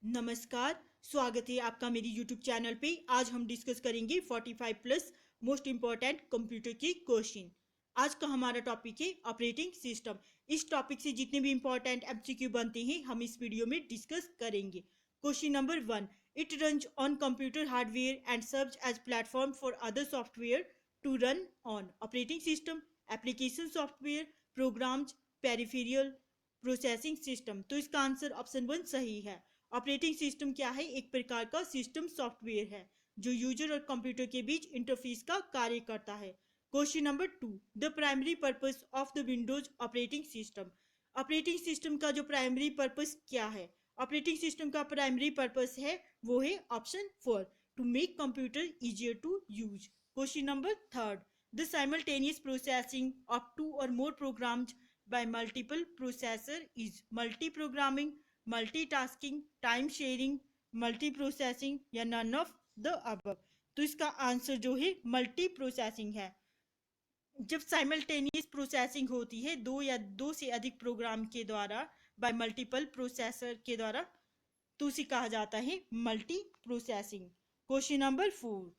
नमस्कार, स्वागत है आपका मेरी YouTube चैनल पे। आज हम डिस्कस करेंगे 45 प्लस मोस्ट इम्पॉर्टेंट कंप्यूटर की क्वेश्चन। आज का हमारा टॉपिक है ऑपरेटिंग सिस्टम। इस टॉपिक से जितने भी इम्पॉर्टेंट MCQ बनते हैं हम इस वीडियो में डिस्कस करेंगे। Question number 1, it runs on computer hardware and serves as platform for other software to run on. Operating system, application software, programs, peripheral, processing system. तो इसका आंसर ऑप्शन 1 सही है। ऑपरेटिंग सिस्टम क्या है? एक प्रकार का सिस्टम सॉफ्टवेयर है जो यूजर और कंप्यूटर के बीच इंटरफेस का कार्य करता है। Question number 2, the primary purpose of the Windows operating system. Operating system का जो प्राइमरी पर्पस क्या है? ऑपरेटिंग सिस्टम का प्राइमरी पर्पस है वो है option 4, to make computer easier to use. Question number 3, the simultaneous processing of 2 और more programs by multiple processor is multi programming, multitasking, time sharing, multi processing या none of the above. तो इसका answer जो है multi processing है। जब simultaneous processing होती है दो या दो से अधिक प्रोग्राम के द्वारा बाय मल्टीपल प्रोसेसर के द्वारा, तो उसे कहा जाता है multi processing. Question number 4,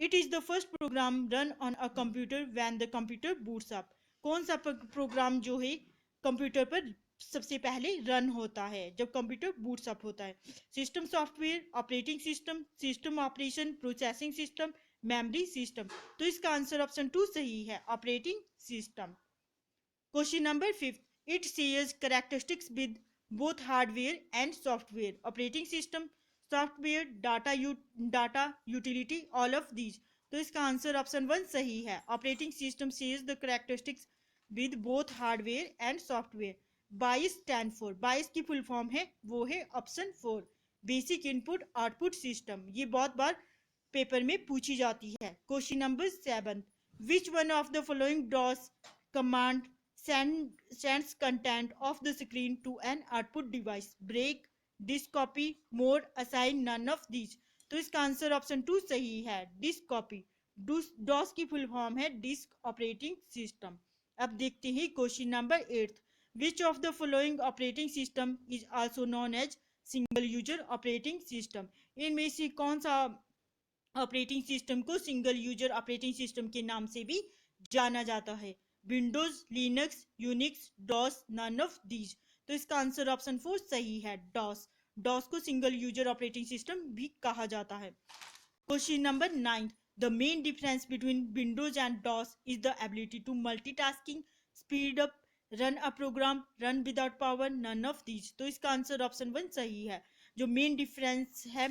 it is the first program run on a computer when the computer boots up. कौन सा प्रोग्राम जो है कंप्यूटर पर सबसे पहले रन होता है जब कंप्यूटर बूट्स अप होता है? System software, operating system, system operation, processing system, memory system. तो इसका आंसर ऑप्शन 2 सही है, operating system. Question number 5, it shares characteristics with both hardware and software. Operating system, software, data utility, all of these. तो इसका answer option 1 सही है, operating system shares the characteristics with both hardware and software. 22 stand for, 22 की full form है वो है option 4, basic input output system. ये बहुत बार पेपर में पूछी जाती है। Question number 7, which one of the following DOS command sends content of the screen to an output device? break, disk copy, mode, assign, none of these। तो इसका answer option 2 सही है, डिस्क कॉपी। डॉस की full form है disk operating system. अब देखते हैं question number 8, which of the following operating system is also known as single user operating system. इनमें से कौन सा ऑपरेटिंग सिस्टम को सिंगल यूजर ऑपरेटिंग सिस्टम के नाम से भी जाना जाता है? Windows, Linux, Unix, DOS, none of these. तो इसका आंसर ऑप्शन 4 सही है, डॉस। डॉस को सिंगल यूजर ऑपरेटिंग सिस्टम भी कहा जाता है। Question number 9, the main difference between Windows and DOS is the ability to multitasking, speed up, run a program, run without power, none of these. तो इसका answer option 1 सही है। जो main difference है,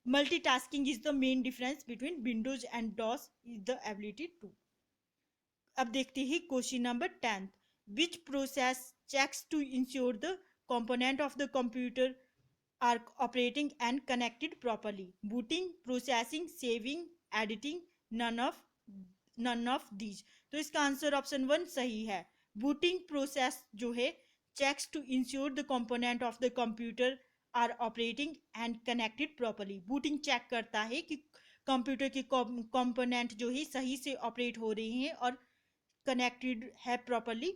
multitasking is the main difference between Windows and DOS is the ability to. अब देखते हैं question number 10, which process checks to ensure the component of the computer are operating and connected properly? Booting, processing, saving, editing, none of these. तो इसका answer option 1 सही है। Booting process जो है checks to ensure the component of the computer are operating and connected properly. Booting check करता है कि computer के कंपोनेंट जो है सही से ऑपरेट हो रहे हैं और कनेक्टेड है properly.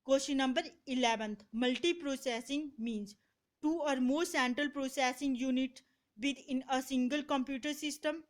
Question number 11, multi processing means two और more central processing unit within a single computer system,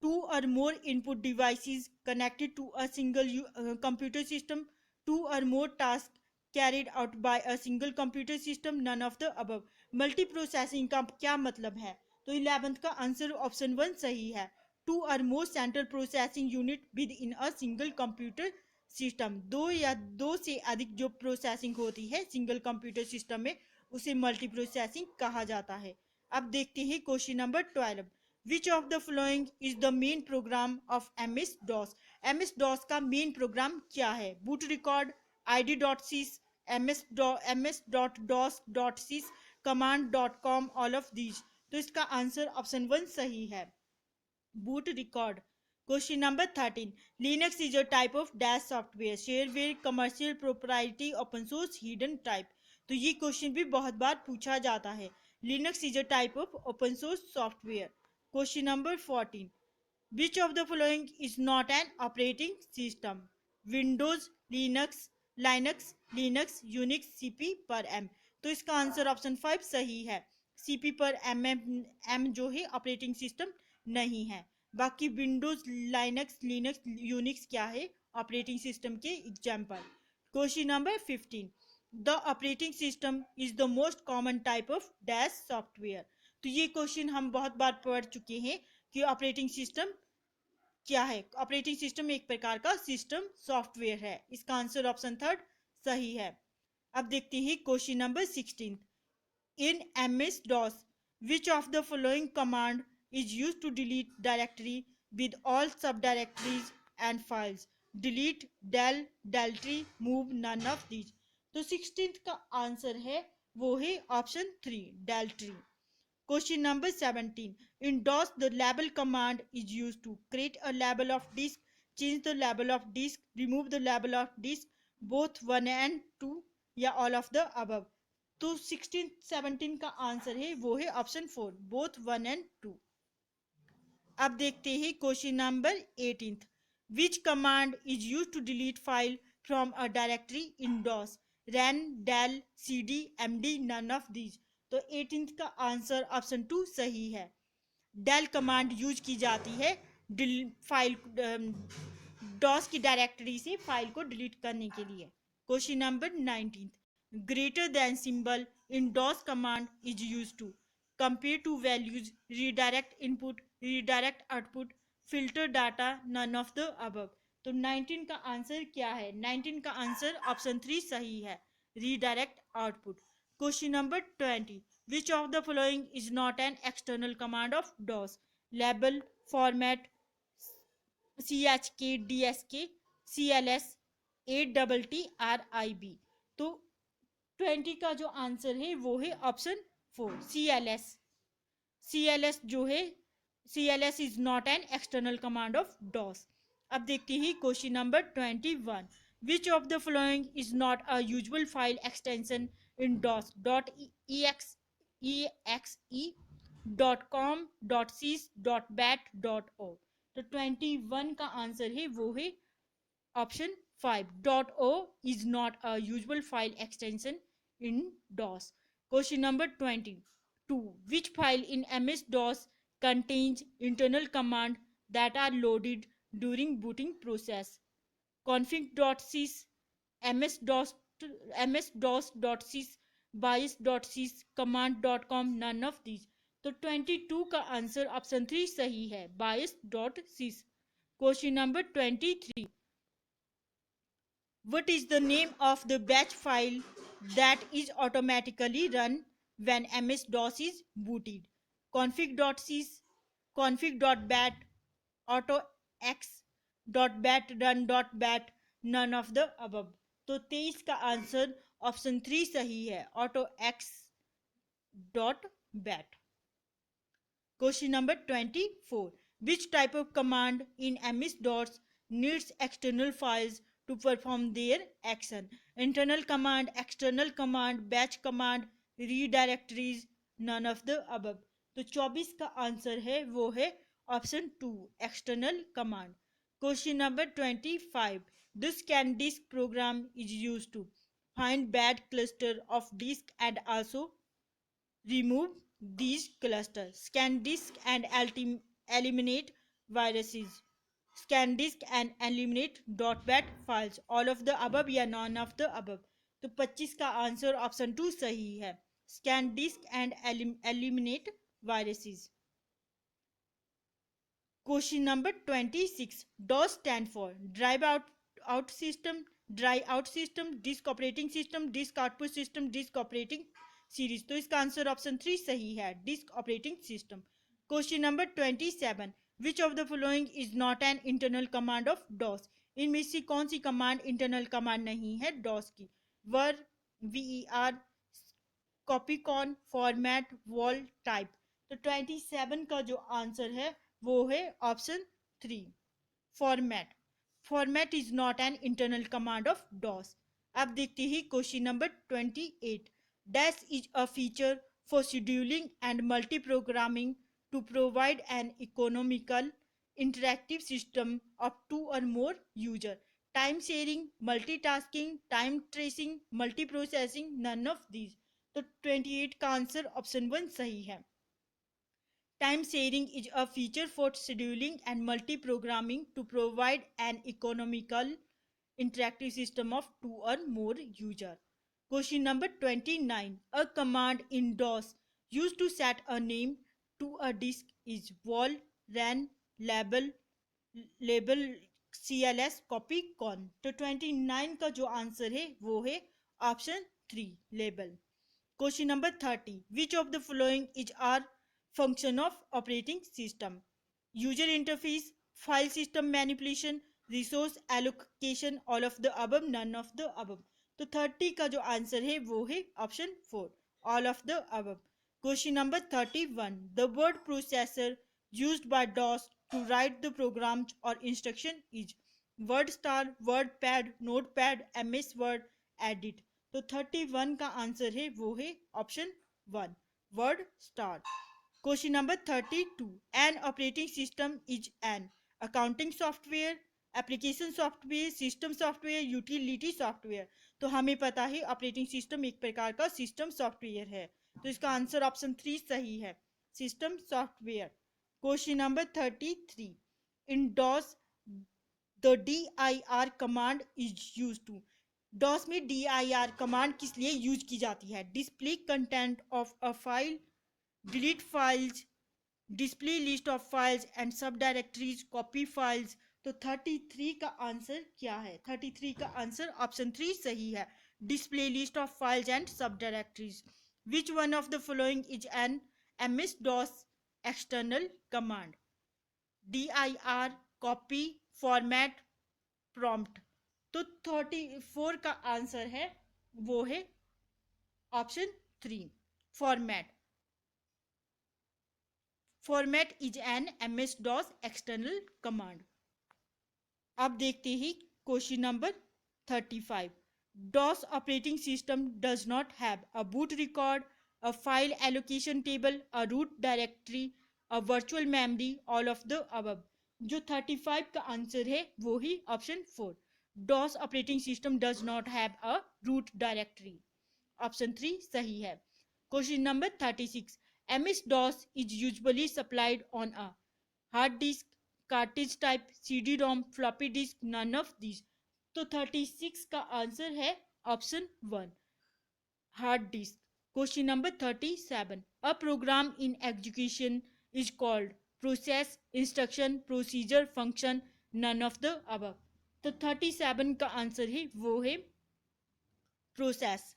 two or more input devices connected to a single computer system, two or more tasks carried out by a single computer system, none of the above। Multi processing का क्या मतलब है? तो 11th का answer option 1 सही है, two और more central processing unit within a single computer system. दो या दो से अधिक जो प्रोसेसिंग होती है सिंगल कंप्यूटर सिस्टम में उसे मल्टी प्रोसेसिंग कहा जाता है। अब देखते हैं question number 12, which of the following is the main program of MS DOS। MS DOS का मेन प्रोग्राम क्या है? Boot record, ID.sys, MS.DOS.sys, command.com, all of these. तो इसका आंसर ऑप्शन 1 सही है, boot record. Question number 13, Linux is a type of dash software, shareware, commercial, proprietary, open source, hidden type. तो ये question भी बहुत बार पूछा जाता है। Linux is a type of open source software. Question number 14, which of the following is not an operating system? Windows, Linux, Unix, CP पर M। तो इसका आंसर ऑप्शन 5 सही है, सीपी पर एम जो है ऑपरेटिंग सिस्टम नहीं है। बाकी विंडोज, लाइनक्स, लिनक्स, यूनिक्स क्या है ऑपरेटिंग सिस्टम के example. Question number 15, the operating system is the most common type of dash software. तो ये क्वेश्चन हम बहुत बार पढ़ चुके हैं कि ऑपरेटिंग सिस्टम क्या है। ऑपरेटिंग सिस्टम एक प्रकार का सिस्टम सॉफ्टवेयर है। इसका आंसर ऑप्शन थर्ड सही है। अब देखते हैं question number 16, in MS DOS which of the following command is used to delete directory with all subdirectories and files? delete, del, deltory, move, none of these। तो 16th का answer है वो है option 3 deltory। Question number 17. In DOS, the label command is used to create a label of disk, change the label of disk, remove the label of disk, both 1 and 2 या all of the above। तो 16 17 का answer है वो है option 4 both 1 and 2। अब देखते हैं question number 18, which command is use to delete file from a directory in DOS? Ren, del, cd, md, none of these. तो 18th का आंसर ऑप्शन 2 सही है। डेल कमांड यूज की जाती है फाइल डॉस की डायरेक्टरी से फाइल को डिलीट करने के लिए। Question number 19, greater than symbol in DOS command is use to compare two values, redirect input, redirect output, filter data, none of the above. तो 19 का आंसर क्या है? 19 का आंसर ऑप्शन 3 सही है, redirect output. Question number 20, which of the following is not an external command of DOS? label, format, chk, dsk, cls, 8TTRIB। तो 20 का जो आंसर है वो है ऑप्शन 4 cls। cls जो है cls is not an external command of DOS. अब देखते हैं question number 21, which of the following is not a usual file extension in DOS? .exe, .com, .sys, .bat, .o। तो 21 का आंसर है वो है option 5 .o is not a usual file extension in DOS। Question number 22, which file in MS-DOS contains internal command that are loaded during booting process? config.sys, ms-dos, ms-dos.sys, bios.sys, command.com, none of these। तो 22 का answer option 3 सही है, bios.sys। Question number 23, what is the name of the batch file that is automatically run when MS-DOS is booted? config.sys, config.bat, autox.bat, run.bat, none of the above। तो 23 का answer option 3 सही है, autox.bat। Question number 24, which type of command in MS-DOS needs external files to perform their action? Internal command, external command, batch command, redirectories, none of the above। तो 24 का answer है वो है option 2 external command. Question number 25, the scan disk program is used to find bad cluster of disk and also remove these clusters. Scan disk and eliminate viruses. Scan disk and eliminate .bat files। all of the above या none of the above। तो 25 का answer option 2 सही है, scan disk and eliminate viruses। Question number 26, DOS stand for drive out system, dry out system, disk operating system, disk output system, disk operating series. तो इसका answer option 3 सही है, disk operating system. Question number 27, which of the following is not an internal command of DOS? इनमें से कौन सी command internal command नहीं है DOS की? Ver, ver, copy con, format, vol, type. तो 27 का जो आंसर है वो है option 3 format. Format is not an internal command of DOS. अब देखते हैं question number 28, dash is a feature for scheduling and multi-programming to provide an economical interactive system of 2 or more users. Time sharing, multitasking, time tracing, multiprocessing, none of these। तो 28 का answer option 1 सही है। Time sharing is a feature for scheduling and multiprogramming to provide an economical interactive system of two or more user. Question number 29. A command in DOS used to set a name to a disk is wall, ran, label, cls, copy, con. तो 29 का जो answer है वो है option 3 label. Question number 30. Which of the following is our function of operating system? User interface, file system manipulation, resource allocation, all of the above, none of the above. तो 30 का जो answer है वो है option 4 all of the above. Question number 31. The word processor used by DOS to write the programs or instruction is word star, wordpad, notepad, ms word, edit. तो 31 का answer है वो है option 1 word star. Question number 32. An operating system is an accounting software, application software, system software, utility software. तो हमें पता है operating system एक प्रकार का सिस्टम सॉफ्टवेयर है, तो इसका आंसर ऑप्शन 3 सही है, system software. Question number 33. In DOS the dir command is use to. DOS में dir कमांड किस लिए यूज की जाती है? Display content of a file, delete files, display list of files and सब डायरेक्टरीज, कॉपी फाइल्स। तो 33 का answer क्या है? 33 का आंसर ऑप्शन 3 सही है, display list of files and सब directories. Which one of the following is an MS DOS external command? dir, copy, format, prompt. तो 34 का आंसर है वो है option 3 format. Format is an MS DOS external command. अब देखते ही question number 35. DOS operating system does not have a boot record, a file allocation table, a root directory, a virtual memory, all of the above. जो 35 का answer है वो ही option 4 DOS operating system does not have a root directory. Option 3 सही है। Question number 36. MS DOS is usually supplied on a hard disk, cartridge type, CD-ROM, floppy disk, none of these. तो 36 का answer है option 1 hard disk. Question number 37. A program in execution is called process, instruction, procedure, function, none of the above. तो 37 का answer है वो है process.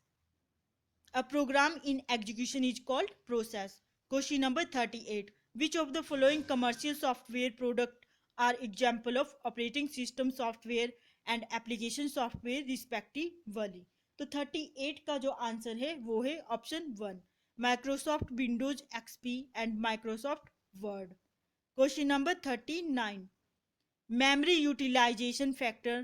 A program in execution is called process. Question number 38. Which of the following commercial software product are example of operating system software and application software respectively? तो 38 का जो answer है वो है option 1 Microsoft Windows XP and Microsoft word. Question number 39. Memory utilization factor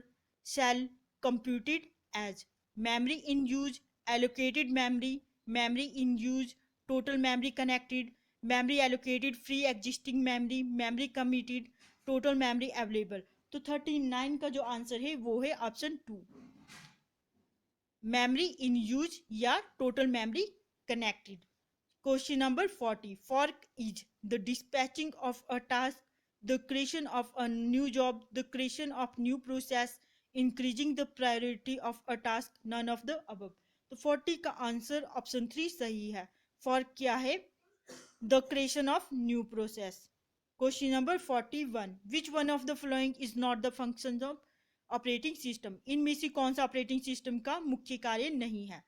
shall computed as memory in use, allocated memory, memory in use, total memory connected, memory allocated, free existing memory, memory committed, total memory available. तो 39 का जो answer है वो है option 2 memory in use या total memory connected. Question number 40. Fork is the dispatching of a task, the creation of a new job, the creation of new process, increasing the priority of a task, none of the above. तो 40 का answer option 3 सही है। Fork क्या है? The creation of new process. Question number 41. Which one of the following is not the function of operating system? इनमें से कौन सा ऑपरेटिंग सिस्टम का मुख्य कार्य नहीं है?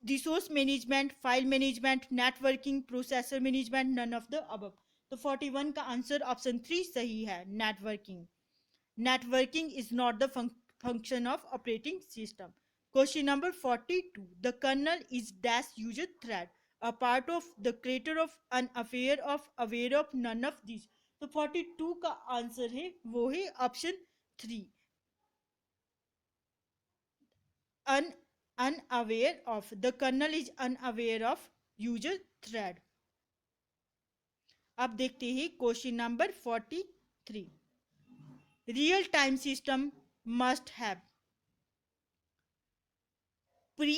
Resource management, file management, networking, processor management, none of the above. तो 41 का आंसर ऑप्शन 3 सही है, networking. Networking is not the function of operating system. Question number 42. The kernel is dash user thread, a part of the creator of, aware of, none of this. तो 42 का answer है वो है option 3 unaware of. The kernel is unaware of user thread. अब देखते हैं question number 43. Real time system must have pre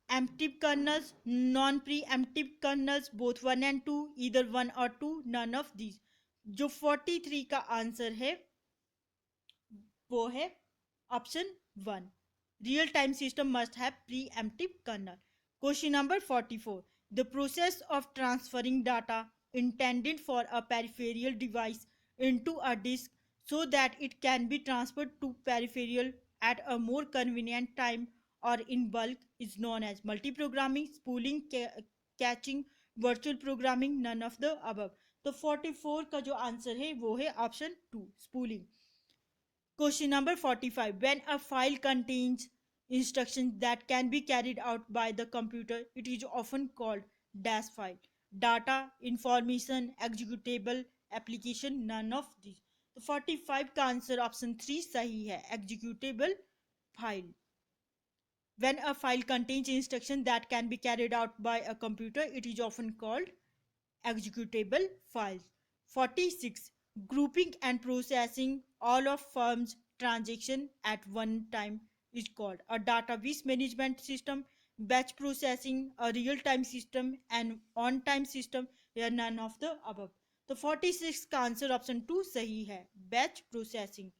empty kernels, non-preemptive kernels, both 1 and 2, either 1 or 2, none of these. जो 43 का आंसर है वो है option 1. Real time system must have preemptive kernel. Question number 44. The process of transferring data intended for a peripheral device into a disk so that it can be transferred to peripheral at a more convenient time or in bulk is known as multiprogramming, spooling, caching, virtual programming, none of the above. तो 44 का जो answer है वो है option 2, spooling. Question number 45. When a file contains instructions that can be carried out by the computer, it is often called dash file. Data, information, executable, application, none of these. तो 45 का answer option 3 सही है, executable file. When a file contains instructions that can be carried out by a computer, it is often called executable files. 46. Grouping and processing all of firm's transaction at one time is called a database management system, batch processing, a real-time system, and on-time system, या none of the above. तो 46 का answer option 2 सही है, batch processing.